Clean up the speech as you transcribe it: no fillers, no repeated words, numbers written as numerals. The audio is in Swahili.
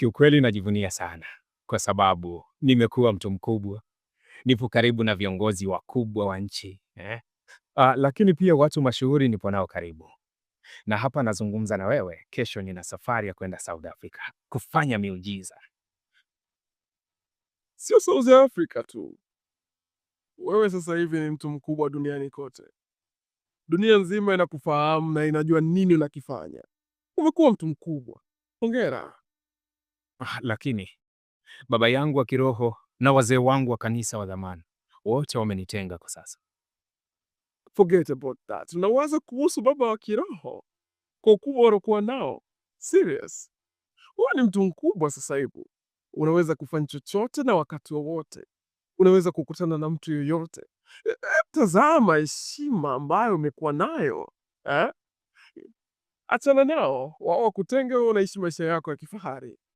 Kiukweli najivunia sana kwa sababu nimekuwa mtu mkubwa, nipo karibu na viongozi wakubwa wa nchi lakini pia watu mashuhuri nipo nao karibu. Na hapa nazungumza na wewe, kesho nina safari ya kwenda South Africa kufanya miujiza. Sio South Africa tu. Wewe sasa hivi ni mtu mkubwa duniani kote. Dunia nzima inakufahamu na inajua nini unakifanya. Umekuwa mtu mkubwa. Hongera. Lakini baba yangu wa kiroho na wazee wangu wa kanisa wa zamani wote wamenitenga kwa sasa. Forget about that. Unawaza kuhusu baba wa kiroho kwa ukubwa unaokuwa nao? Serious. Wewe ni mtu mkubwa sasa hivi. Unaweza kufanya chochote na wakati wowote. Unaweza kukutana na mtu yoyote. Tazama heshima ambayo umekuwa nayo eh? Achana nao, wao wakutenge, wewe unaishi maisha yako ya kifahari.